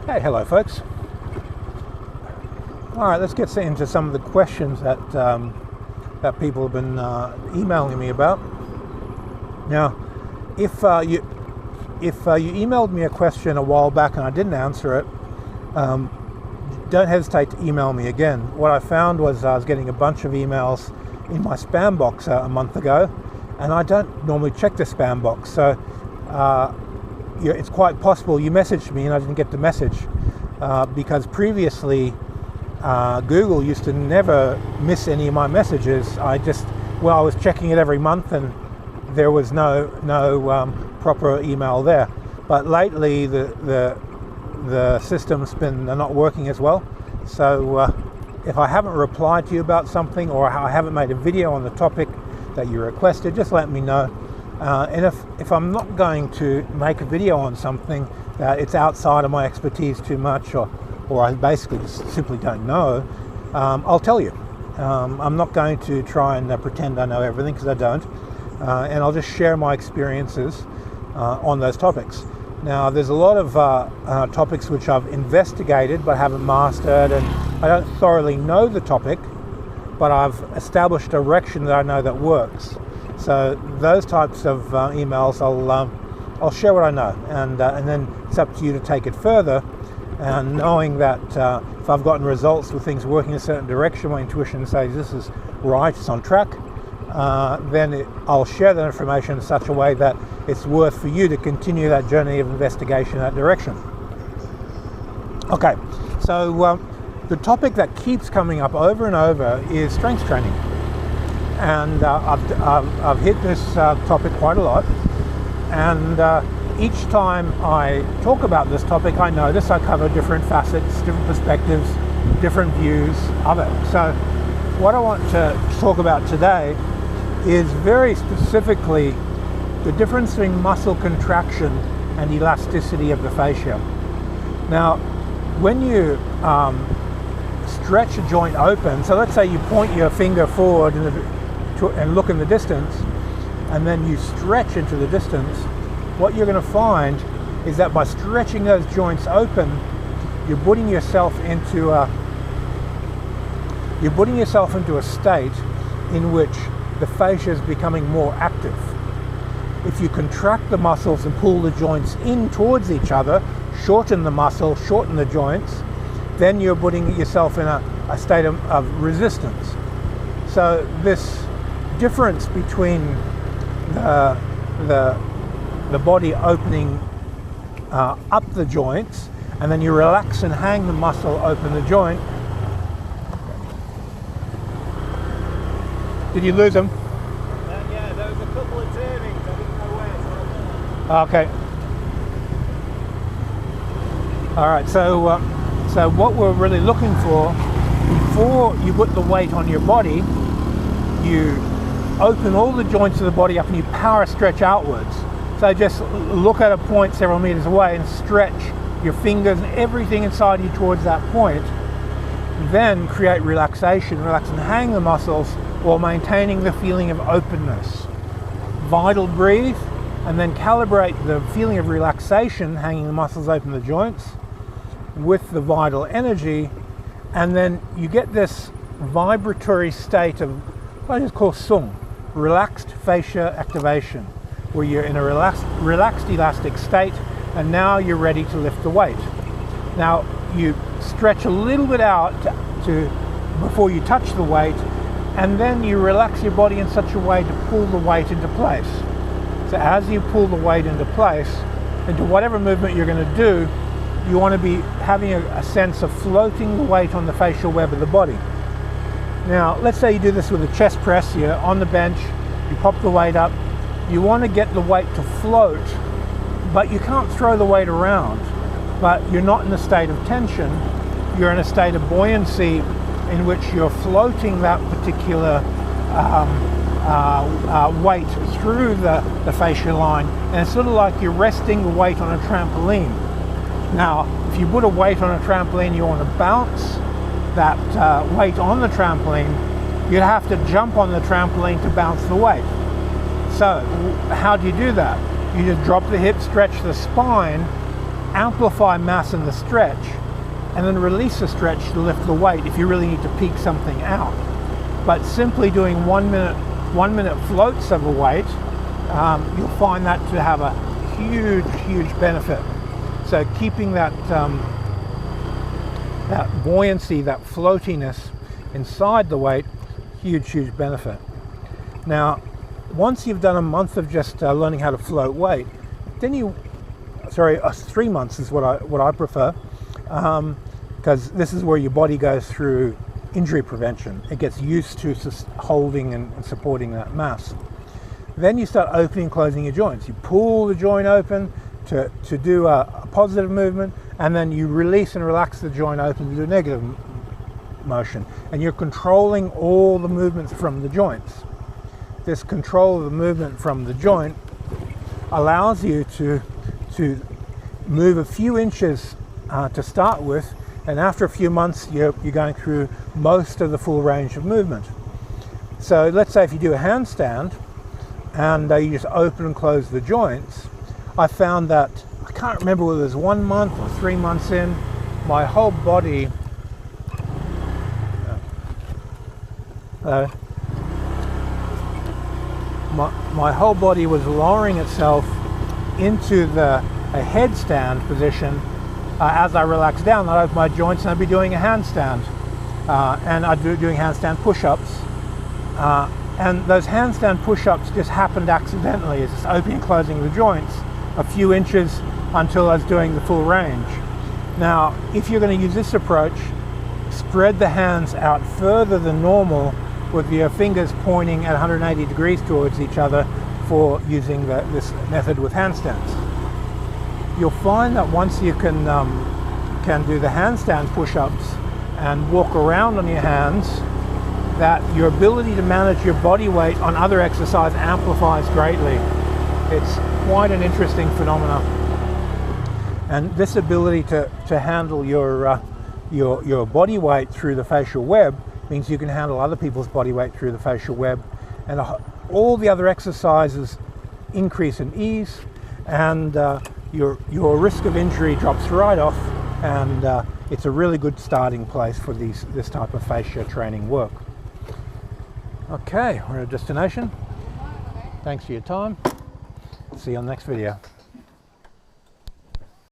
Hey, hello folks. Alright, let's get into some of the questions that that people have been emailing me about. Now, if you emailed me a question a while back and I didn't answer it, don't hesitate to email me again. What I found was I was getting a bunch of emails in my spam box a month ago, and I don't normally check the spam box, so it's quite possible you messaged me and I didn't get the message, because previously Google used to never miss any of my messages. I was checking it every month and there was no proper email there. But lately the system's been not working as well. So if I haven't replied to you about something, or I haven't made a video on the topic that you requested, just let me know. And if I'm not going to make a video on something that it's outside of my expertise too much, or I basically just simply don't know, I'll tell you. I'm not going to try and pretend I know everything, because I don't. And I'll just share my experiences on those topics. Now, there's a lot of topics which I've investigated but haven't mastered, and I don't thoroughly know the topic, but I've established a direction that I know that works. So those types of emails, I'll share what I know, and then it's up to you to take it further. And knowing that if I've gotten results with things working in a certain direction, my intuition says this is right, it's on track, then I'll share that information in such a way that it's worth for you to continue that journey of investigation in that direction. Okay, so the topic that keeps coming up over and over is strength training. And I've hit this topic quite a lot, and each time I talk about this topic, I notice I cover different facets, different perspectives, different views of it. So what I want to talk about today is very specifically the difference between muscle contraction and elasticity of the fascia. Now, when you stretch a joint open, so let's say you point your finger forward and look in the distance, and then you stretch into the distance, what you're going to find is that by stretching those joints open, you're putting yourself into a state in which the fascia is becoming more active. If you contract the muscles and pull the joints in towards each other, shorten the muscle, shorten the joints, then you're putting yourself in a state of resistance. So this difference between the body opening up the joints, and then you relax and hang the muscle, open the joint. Did you lose them? Yeah, there was a couple of turnings. I didn't know where. Okay. All right. So what we're really looking for, before you put the weight on your body, you open all the joints of the body up and you power stretch outwards. So just look at a point several meters away and stretch your fingers and everything inside you towards that point. Then create relaxation. Relax and hang the muscles while maintaining the feeling of openness. Vital breathe, and then calibrate the feeling of relaxation, hanging the muscles open the joints, with the vital energy, and then you get this vibratory state of what I just call sung, relaxed fascia activation, where you're in a relaxed elastic state, and now you're ready to lift the weight. Now you stretch a little bit out before you touch the weight, and then you relax your body in such a way to pull the weight into place. So as you pull the weight into place, into whatever movement you're going to do, you want to be having a sense of floating the weight on the facial web of the body. Now, let's say you do this with a chest press. You're on the bench, you pop the weight up, you want to get the weight to float, but you can't throw the weight around. But you're not in a state of tension, you're in a state of buoyancy in which you're floating that particular weight through the fascia line, and it's sort of like you're resting the weight on a trampoline. Now, if you put a weight on a trampoline, you want to bounce that weight on the trampoline, you'd have to jump on the trampoline to bounce the weight. So how do you do that? You just drop the hips, stretch the spine, amplify mass in the stretch and then release the stretch to lift the weight if you really need to peak something out. But simply doing 1 minute floats of a weight, you'll find that to have a huge benefit. So keeping that that buoyancy, that floatiness inside the weight, huge benefit. Now, once you've done a month of just learning how to float weight, then 3 months is what I prefer, because this is where your body goes through injury prevention. It gets used to holding and supporting that mass. Then you start opening and closing your joints. You pull the joint open to do a positive movement, and then you release and relax the joint open to do a negative motion. And you're controlling all the movements from the joints. This control of the movement from the joint allows you to move a few inches to start with, and after a few months you're going through most of the full range of movement. So let's say if you do a handstand and you just open and close the joints, I found that, I can't remember whether it was 1 month or 3 months in, my whole body my whole body was lowering itself into a headstand position. As I relaxed down, I'd open my joints and I'd be doing a handstand, and I'd be doing handstand push-ups, and those handstand push-ups just happened accidentally. It's just opening and closing the joints a few inches until I was doing the full range. Now, if you're going to use this approach, spread the hands out further than normal with your fingers pointing at 180 degrees towards each other for using this method with handstands. You'll find that once you can do the handstand push-ups and walk around on your hands, that your ability to manage your body weight on other exercise amplifies greatly. It's quite an interesting phenomenon. And this ability to handle your body weight through the fascial web means you can handle other people's body weight through the fascial web, and all the other exercises increase in ease, and your risk of injury drops right off, and it's a really good starting place for this type of fascia training work. Okay, we're at a destination. Thanks for your time. See you on the next video.